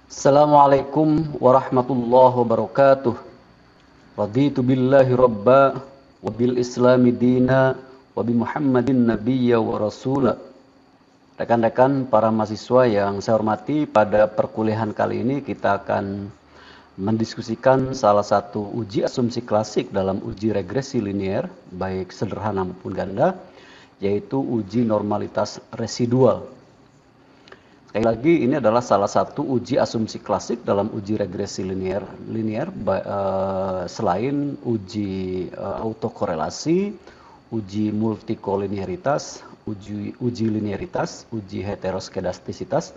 Assalamualaikum warahmatullahi wabarakatuh. Raditu billahi rabba wa bil islami dina wa bi Muhammadin nabiyya wa rasula. Rekan-rekan para mahasiswa yang saya hormati, pada perkuliahan kali ini kita akan mendiskusikan salah satu uji asumsi klasik dalam uji regresi linear, baik sederhana maupun ganda, yaitu uji normalitas residual. Sekali lagi, ini adalah salah satu uji asumsi klasik dalam uji regresi linear, selain uji autokorelasi, uji multikolinearitas, uji linearitas, uji heteroskedastisitas.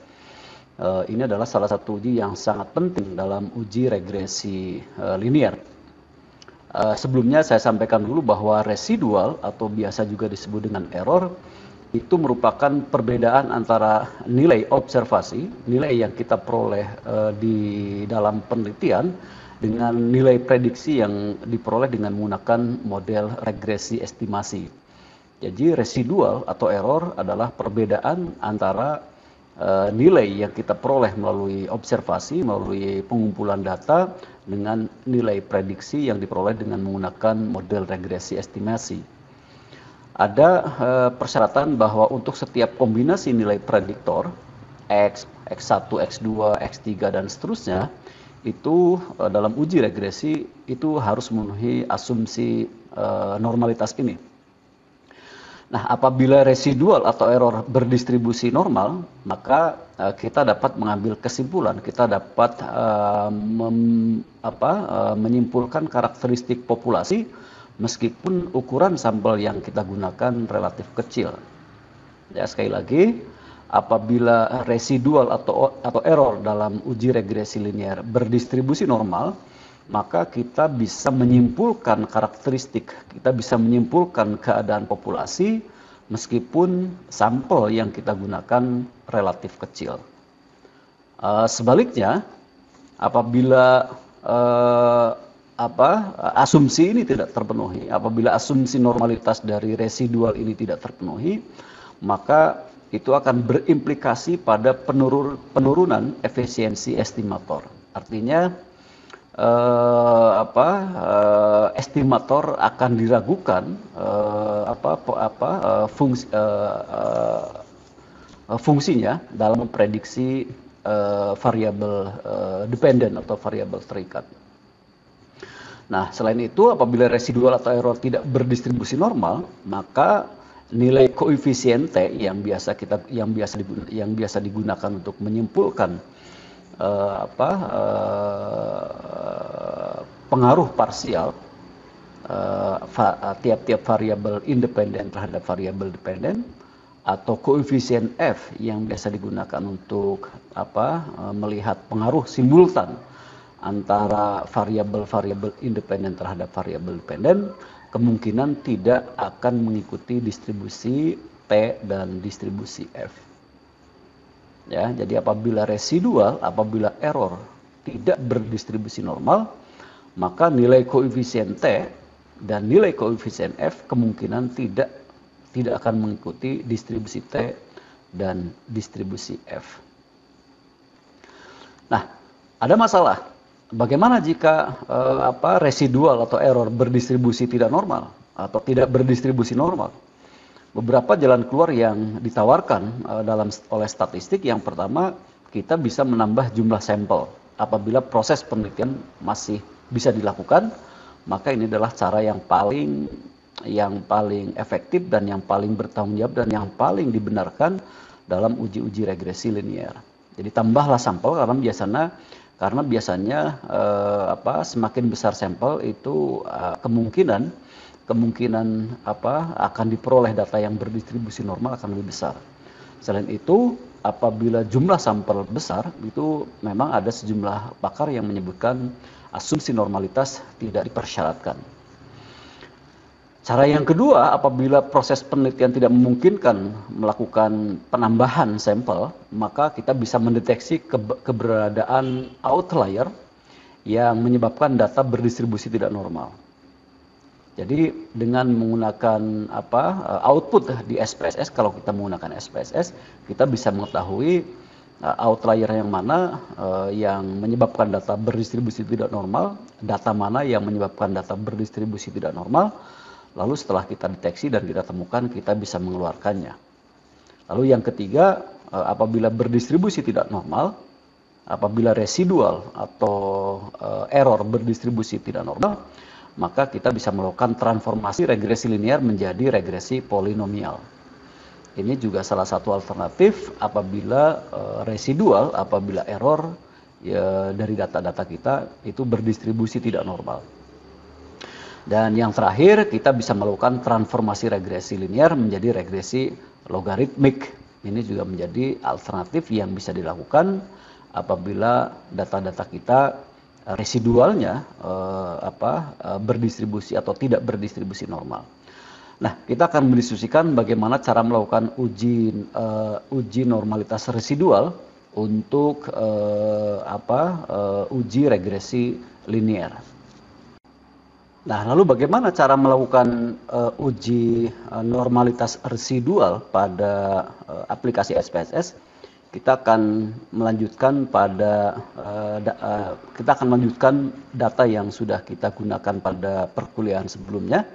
Ini adalah salah satu uji yang sangat penting dalam uji regresi linear. Sebelumnya saya sampaikan dulu bahwa residual atau biasa juga disebut dengan error itu merupakan perbedaan antara nilai observasi, nilai yang kita peroleh di dalam penelitian, dengan nilai prediksi yang diperoleh dengan menggunakan model regresi estimasi. Jadi residual atau error adalah perbedaan antara nilai yang kita peroleh melalui observasi, melalui pengumpulan data, dengan nilai prediksi yang diperoleh dengan menggunakan model regresi estimasi. Ada persyaratan bahwa untuk setiap kombinasi nilai prediktor X, X1, X2, X3 dan seterusnya, itu dalam uji regresi itu harus memenuhi asumsi normalitas ini. Nah, apabila residual atau error berdistribusi normal, maka kita dapat mengambil kesimpulan, kita dapat menyimpulkan karakteristik populasi meskipun ukuran sampel yang kita gunakan relatif kecil. Ya, sekali lagi, apabila residual atau error dalam uji regresi linear berdistribusi normal, maka kita bisa menyimpulkan karakteristik, kita bisa menyimpulkan keadaan populasi meskipun sampel yang kita gunakan relatif kecil. Sebaliknya, apabila asumsi ini tidak terpenuhi, apabila asumsi normalitas dari residual ini tidak terpenuhi, maka itu akan berimplikasi pada penurunan efisiensi estimator. Artinya estimator akan diragukan fungsinya dalam memprediksi variabel dependent atau variabel terikat. Nah, selain itu, apabila residual atau error tidak berdistribusi normal, maka nilai koefisien T yang biasa digunakan untuk menyimpulkan pengaruh parsial tiap-tiap variabel independen terhadap variabel dependen, atau koefisien F yang biasa digunakan untuk melihat pengaruh simultan antara variabel-variabel independen terhadap variabel dependen, kemungkinan tidak akan mengikuti distribusi T dan distribusi F. Ya, jadi apabila error tidak berdistribusi normal, maka nilai koefisien T dan nilai koefisien F kemungkinan tidak akan mengikuti distribusi T dan distribusi F. Nah, ada masalah. Bagaimana jika residual atau error berdistribusi tidak normal atau tidak berdistribusi normal? Beberapa jalan keluar yang ditawarkan oleh statistik. Yang pertama, kita bisa menambah jumlah sampel. Apabila proses penelitian masih bisa dilakukan, maka ini adalah cara yang paling efektif dan yang paling bertanggung jawab dan yang paling dibenarkan dalam uji-uji regresi linear. Jadi tambahlah sampel karena biasanya semakin besar sampel itu kemungkinan akan diperoleh data yang berdistribusi normal akan lebih besar. Selain itu, apabila jumlah sampel besar, itu memang ada sejumlah pakar yang menyebutkan asumsi normalitas tidak dipersyaratkan. Cara yang kedua, apabila proses penelitian tidak memungkinkan melakukan penambahan sampel, maka kita bisa mendeteksi keberadaan outlier yang menyebabkan data berdistribusi tidak normal. Jadi dengan menggunakan output di SPSS, kalau kita menggunakan SPSS, kita bisa mengetahui outlier yang mana yang menyebabkan data berdistribusi tidak normal, data mana yang menyebabkan data berdistribusi tidak normal, lalu setelah kita deteksi dan kita temukan, kita bisa mengeluarkannya. Lalu yang ketiga, apabila berdistribusi tidak normal, apabila residual atau error berdistribusi tidak normal, maka kita bisa melakukan transformasi regresi linear menjadi regresi polinomial. Ini juga salah satu alternatif apabila residual, apabila error ya, dari data-data kita itu berdistribusi tidak normal. Dan yang terakhir, kita bisa melakukan transformasi regresi linear menjadi regresi logaritmik. Ini juga menjadi alternatif yang bisa dilakukan apabila data-data kita residualnya berdistribusi atau tidak berdistribusi normal. Nah, kita akan mendiskusikan bagaimana cara melakukan uji normalitas residual untuk uji regresi linear. Nah, lalu bagaimana cara melakukan uji normalitas residual pada aplikasi SPSS? Kita akan melanjutkan data yang sudah kita gunakan pada perkuliahan sebelumnya.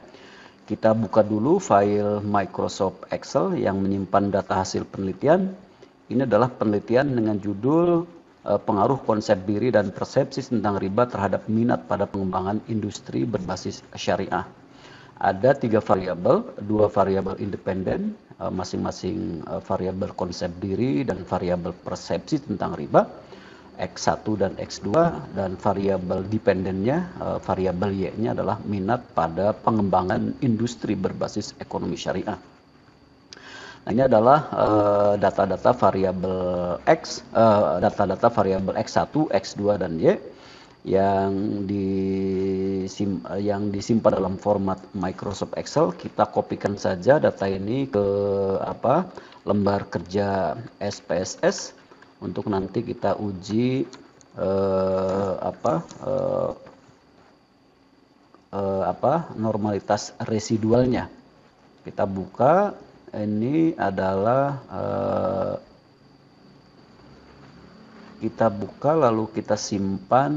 Kita buka dulu file Microsoft Excel yang menyimpan data hasil penelitian. Ini adalah penelitian dengan judul pengaruh konsep diri dan persepsi tentang riba terhadap minat pada pengembangan industri berbasis syariah. Ada 3 variabel, 2 variabel independen, masing-masing variabel konsep diri dan variabel persepsi tentang riba, X1 dan X2, dan variabel dependennya, variabel Y-nya adalah minat pada pengembangan industri berbasis ekonomi syariah. Nah, ini adalah data-data variabel X, data-data variabel X1, X2, dan Y yang disimpan dalam format Microsoft Excel. Kita kopikan saja data ini ke lembar kerja SPSS untuk nanti kita uji normalitas residualnya. Kita buka, ini adalah kita buka lalu kita simpan,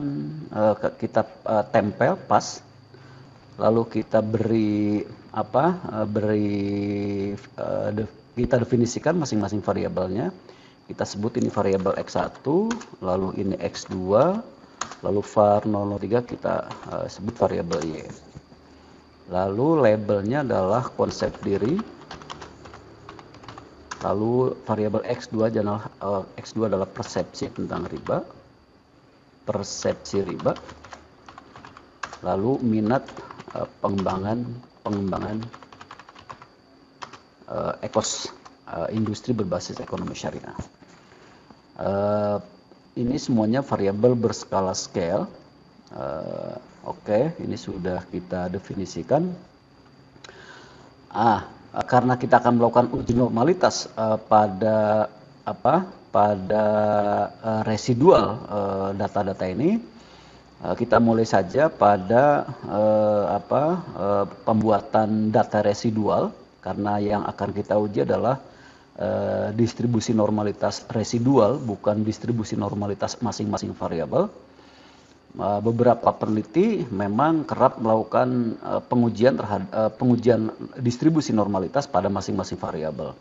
kita tempel pas, lalu kita kita definisikan masing-masing variabelnya. Kita sebut ini variabel X1, lalu ini X2, lalu var 003 kita sebut variabel Y. Lalu labelnya adalah konsep diri. Lalu variabel X2 adalah persepsi tentang riba. Persepsi riba. Lalu minat pengembangan industri berbasis ekonomi syariah. Ini semuanya variabel berskala scale. Oke, ini sudah kita definisikan. Karena kita akan melakukan uji normalitas pada residual data-data ini, kita mulai saja pada pembuatan data residual, karena yang akan kita uji adalah distribusi normalitas residual, bukan distribusi normalitas masing-masing variabel. Beberapa peneliti memang kerap melakukan pengujian distribusi normalitas pada masing-masing variabel.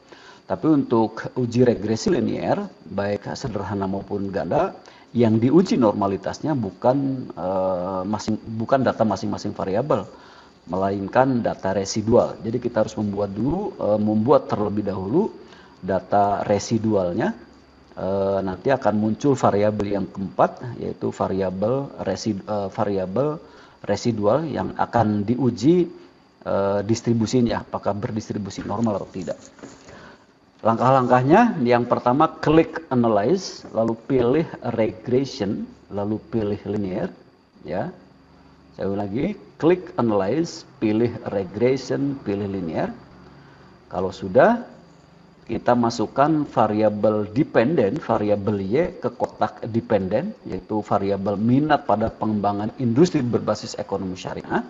Tapi untuk uji regresi linear, baik sederhana maupun ganda, yang diuji normalitasnya bukan data masing-masing variabel, melainkan data residual. Jadi kita harus membuat terlebih dahulu data residualnya. Nanti akan muncul variabel yang keempat, yaitu variabel residual yang akan diuji distribusinya, apakah berdistribusi normal atau tidak. Langkah-langkahnya, yang pertama klik analyze, lalu pilih regression, lalu pilih linear, ya. Saya ulang lagi, klik analyze, pilih regression, pilih linear. Kalau sudah, kita masukkan variabel dependen, variabel Y ke kotak dependen, yaitu variabel minat pada pengembangan industri berbasis ekonomi syariah.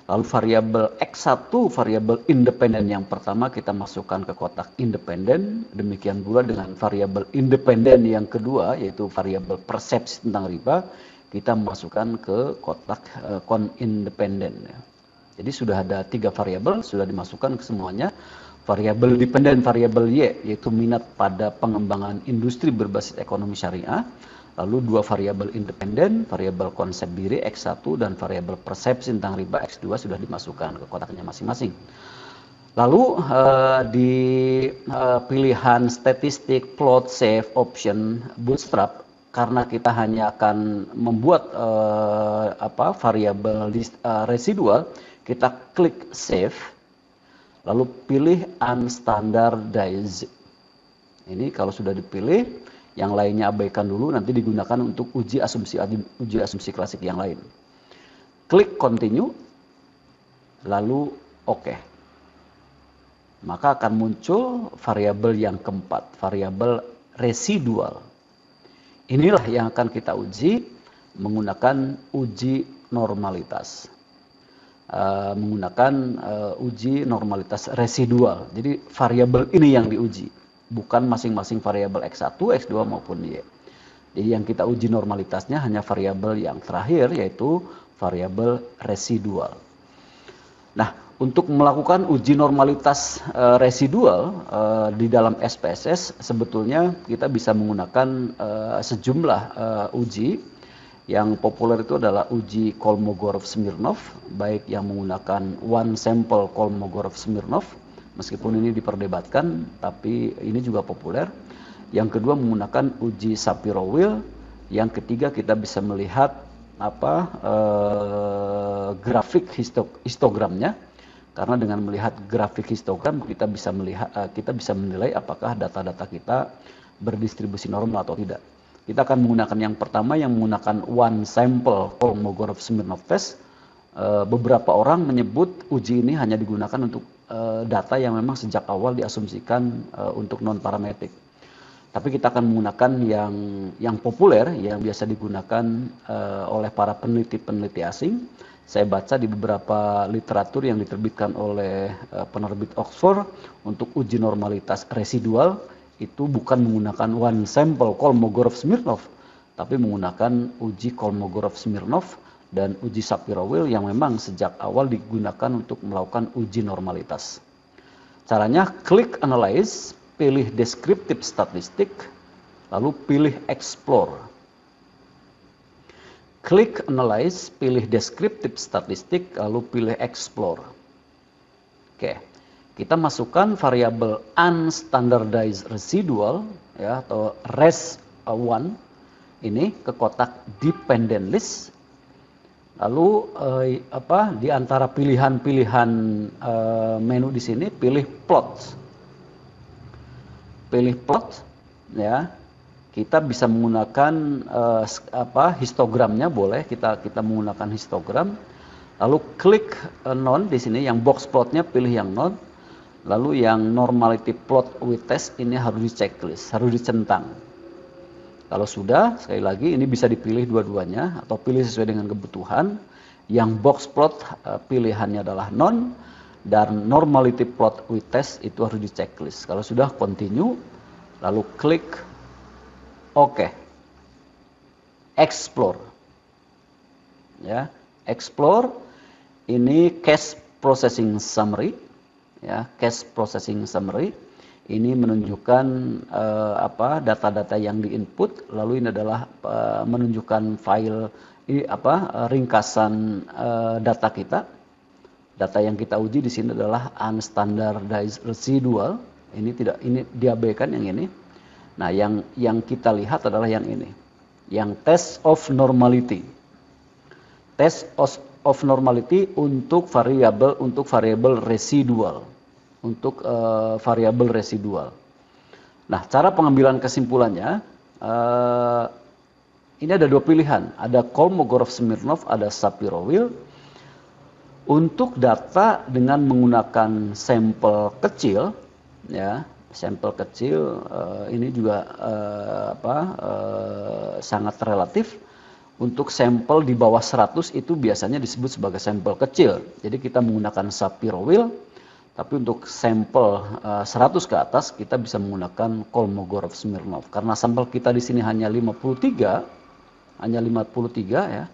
Lalu variabel X1, variabel independen yang pertama kita masukkan ke kotak independen. Demikian pula dengan variabel independen yang kedua, yaitu variabel persepsi tentang riba, kita masukkan ke kotak independen. Jadi sudah ada 3 variabel, sudah dimasukkan ke semuanya. Variabel dependen, variabel Y, yaitu minat pada pengembangan industri berbasis ekonomi syariah. Lalu 2 variabel independen, variabel konsep diri X1 dan variabel persepsi tentang riba X2 sudah dimasukkan ke kotaknya masing-masing. Lalu di pilihan statistik, plot, save, option, bootstrap, karena kita hanya akan membuat variabel residual, kita klik save, lalu pilih unstandardized. Ini kalau sudah dipilih, yang lainnya abaikan dulu, nanti digunakan untuk uji asumsi klasik yang lain. Klik continue, lalu oke. Maka akan muncul variabel yang keempat, variabel residual. Inilah yang akan kita uji menggunakan uji normalitas. Uji normalitas residual. Jadi variabel ini yang diuji, bukan masing-masing variabel X1, X2 maupun Y. Jadi yang kita uji normalitasnya hanya variabel yang terakhir, yaitu variabel residual. Nah, untuk melakukan uji normalitas residual di dalam SPSS, sebetulnya kita bisa menggunakan sejumlah uji. Yang populer itu adalah uji Kolmogorov-Smirnov, baik yang menggunakan one sample Kolmogorov-Smirnov, meskipun ini diperdebatkan, tapi ini juga populer. Yang kedua menggunakan uji Shapiro-Wills. Yang ketiga kita bisa melihat grafik histogramnya, karena dengan melihat grafik histogram kita bisa menilai apakah data-data kita berdistribusi normal atau tidak. Kita akan menggunakan yang pertama, yang menggunakan one sample Kolmogorov-Smirnov test. Beberapa orang menyebut uji ini hanya digunakan untuk data yang memang sejak awal diasumsikan untuk non parametrik. Tapi kita akan menggunakan yang populer, yang biasa digunakan oleh para peneliti asing. Saya baca di beberapa literatur yang diterbitkan oleh penerbit Oxford untuk uji normalitas residual, itu bukan menggunakan one sample Kolmogorov-Smirnov, tapi menggunakan uji Kolmogorov-Smirnov dan uji Shapiro-Wills yang memang sejak awal digunakan untuk melakukan uji normalitas. Caranya klik analyze, pilih descriptive statistik, lalu pilih explore. Klik analyze, pilih descriptive statistik, lalu pilih explore. Oke. Kita masukkan variabel unstandardized residual, ya, atau res1 ini ke kotak dependent list. Lalu di antara pilihan-pilihan menu di sini pilih plot. Pilih plot, ya. Kita bisa menggunakan histogramnya, boleh kita menggunakan histogram. Lalu klik none di sini, yang box plotnya pilih yang none. Lalu yang normality plot with test ini harus di checklist, harus dicentang. Kalau sudah, sekali lagi ini bisa dipilih dua-duanya atau pilih sesuai dengan kebutuhan. Yang box plot pilihannya adalah none, dan normality plot with test itu harus di checklist. Kalau sudah, continue, lalu klik OK. Explore. Ya, explore ini case processing summary. Ya, case processing summary ini menunjukkan data-data yang diinput, lalu ini adalah menunjukkan file ringkasan data kita. Data yang kita uji di sini adalah unstandardized residual. Ini diabaikan yang ini. Nah, yang kita lihat adalah yang ini. Yang test of normality. Test of normality untuk variabel residual. Variabel residual. Nah, cara pengambilan kesimpulannya, ini ada 2 pilihan. Ada Kolmogorov-Smirnov, ada Shapiro-Wills. Untuk data dengan menggunakan sampel kecil, ya, sampel kecil ini juga sangat relatif. Untuk sampel di bawah 100 itu biasanya disebut sebagai sampel kecil. Jadi kita menggunakan Shapiro wheel, tapi untuk sampel 100 ke atas kita bisa menggunakan Kolmogorov-Smirnov. Karena sampel kita di sini hanya 53 ya.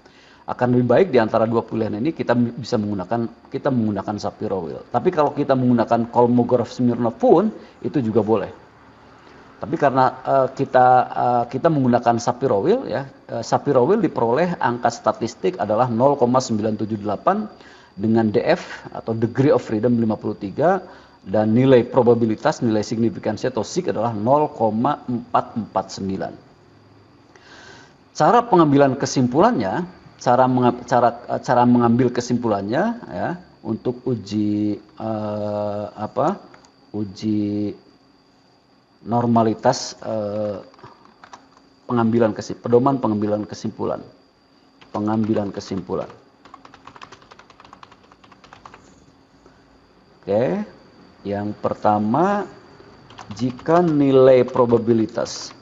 Akan lebih baik di antara dua pilihan ini kita menggunakan Shapiro wheel. Tapi kalau kita menggunakan Kolmogorov-Smirnov pun itu juga boleh. Tapi karena kita menggunakan Shapiro wheel ya, Shapiro wheel diperoleh angka statistik adalah 0,978 dengan DF atau degree of freedom 53 dan nilai probabilitas, nilai signifikansi atau sig adalah 0,449. Cara pengambilan kesimpulannya, cara mengambil kesimpulannya ya untuk uji normalitas pedoman pengambilan kesimpulan. Oke, yang pertama, jika nilai probabilitas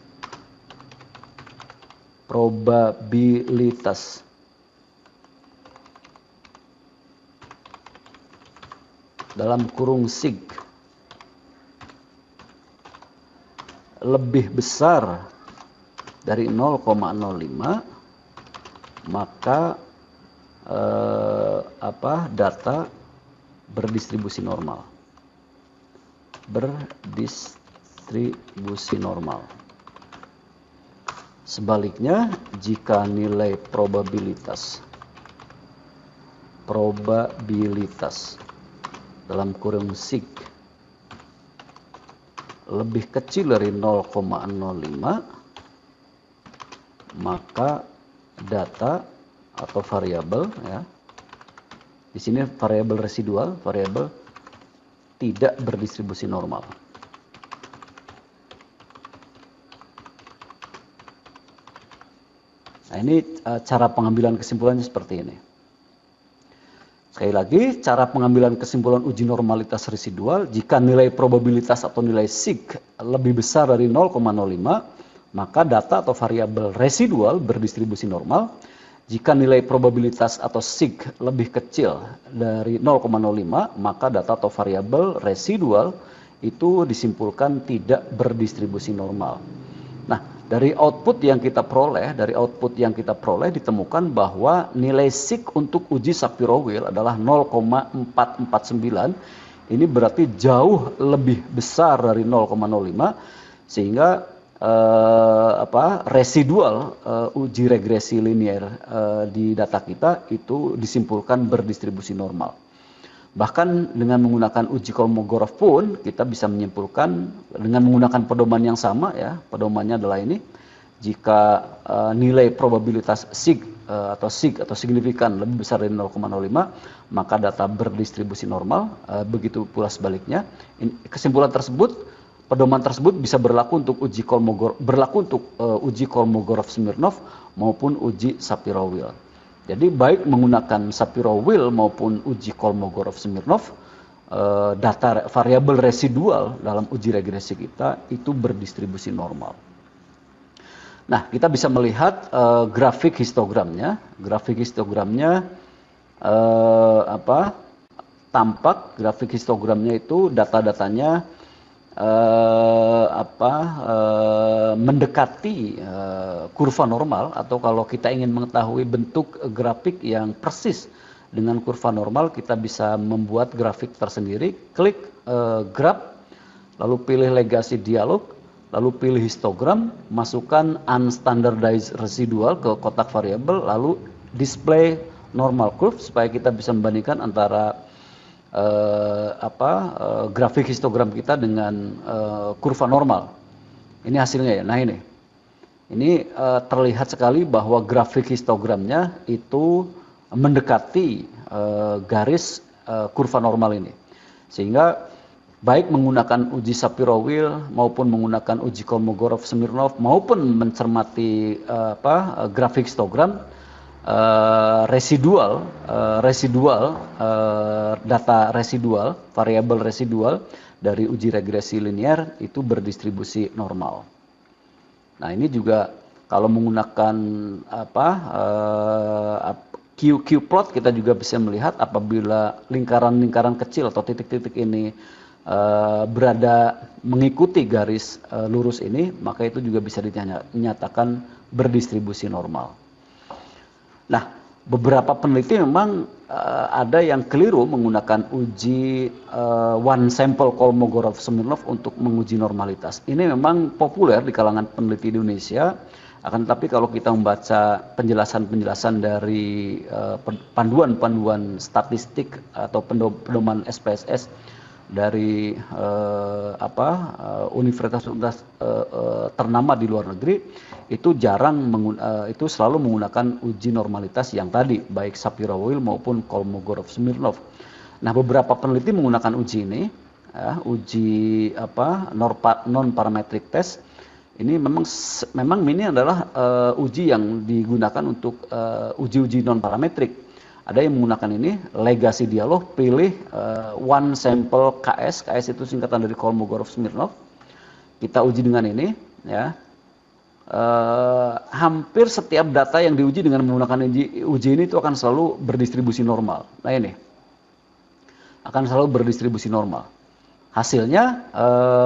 dalam kurung sig lebih besar dari 0,05, maka data berdistribusi normal. Sebaliknya, jika nilai probabilitas dalam kurung sig lebih kecil dari 0,05, maka data atau variabel ya, di sini variabel residual, variabel tidak berdistribusi normal. Nah, ini cara pengambilan kesimpulannya seperti ini. Sekali lagi, cara pengambilan kesimpulan uji normalitas residual, jika nilai probabilitas atau nilai sig lebih besar dari 0,05, maka data atau variabel residual berdistribusi normal. Jika nilai probabilitas atau sig lebih kecil dari 0,05, maka data atau variabel residual itu disimpulkan tidak berdistribusi normal. Nah, dari output yang kita peroleh ditemukan bahwa nilai sig untuk uji Shapiro wheel adalah 0,449. Ini berarti jauh lebih besar dari 0,05, sehingga residual uji regresi linear di data kita itu disimpulkan berdistribusi normal. Bahkan dengan menggunakan uji Kolmogorov pun kita bisa menyimpulkan dengan menggunakan pedoman yang sama ya. Pedomannya adalah ini. Jika nilai probabilitas sig atau signifikan lebih besar dari 0,05, maka data berdistribusi normal. Begitu pula sebaliknya. Kesimpulan tersebut, pedoman tersebut bisa berlaku untuk uji Kolmogorov-Smirnov maupun uji Shapiro wheel. Jadi baik menggunakan Shapiro wheel maupun uji Kolmogorov-Smirnov, data variabel residual dalam uji regresi kita itu berdistribusi normal. Nah, kita bisa melihat grafik histogramnya. Grafik histogramnya tampak grafik histogramnya itu data-datanya mendekati kurva normal, atau kalau kita ingin mengetahui bentuk grafik yang persis dengan kurva normal, kita bisa membuat grafik tersendiri. Klik graph, lalu pilih legasi dialog, lalu pilih histogram, masukkan unstandardized residual ke kotak variabel, lalu display normal curve supaya kita bisa membandingkan antara grafik histogram kita dengan kurva normal. Ini hasilnya ya. Nah ini terlihat sekali bahwa grafik histogramnya itu mendekati garis kurva normal ini, sehingga baik menggunakan uji Shapiro wheel maupun menggunakan uji Kolmogorov-Smirnov maupun mencermati grafik histogram, data residual, variabel residual dari uji regresi linear itu berdistribusi normal. Nah, ini juga Kalau menggunakan apa Q-plot kita juga bisa melihat apabila lingkaran-lingkaran kecil atau titik-titik ini berada mengikuti garis lurus ini, maka itu juga bisa dinyatakan berdistribusi normal. Nah, beberapa peneliti memang ada yang keliru menggunakan uji one sample Kolmogorov-Smirnov untuk menguji normalitas. Ini memang populer di kalangan peneliti di Indonesia, akan tetapi kalau kita membaca penjelasan-penjelasan dari panduan-panduan statistik atau pedoman SPSS dari universitas ternama di luar negeri, itu itu selalu menggunakan uji normalitas yang tadi, baik Shapiro-Wills maupun Kolmogorov-Smirnov. Nah, beberapa peneliti menggunakan uji ini, uji non-parametric test. Ini memang ini adalah uji yang digunakan untuk uji-uji non-parametrik. Ada yang menggunakan ini, legasi dialog, pilih one sample KS itu singkatan dari Kolmogorov-Smirnov. Kita uji dengan ini, ya. Hampir setiap data yang diuji dengan menggunakan uji ini itu akan selalu berdistribusi normal. Nah ini, akan selalu berdistribusi normal. Hasilnya,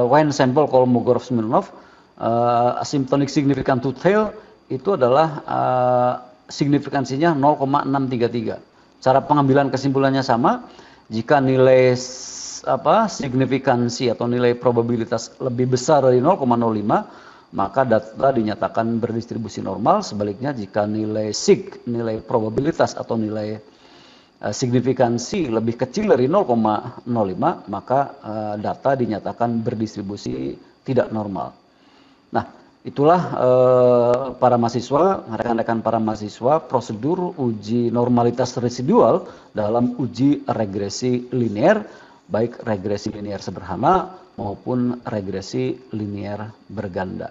one sample Kolmogorov-Smirnov, asymptotic significant to tail itu adalah signifikansinya 0,633. Cara pengambilan kesimpulannya sama. Jika nilai signifikansi atau nilai probabilitas lebih besar dari 0,05, maka data dinyatakan berdistribusi normal. Sebaliknya jika nilai nilai probabilitas atau nilai signifikansi lebih kecil dari 0,05, maka data dinyatakan berdistribusi tidak normal. Nah, itulah para mahasiswa, rekan-rekan para mahasiswa, prosedur uji normalitas residual dalam uji regresi linear, baik regresi linear sederhana maupun regresi linear berganda.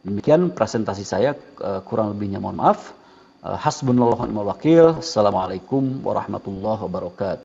Demikian presentasi saya, kurang lebihnya mohon maaf. Hasbunallahu wa ni'mal wakil. Assalamualaikum warahmatullahi wabarakatuh.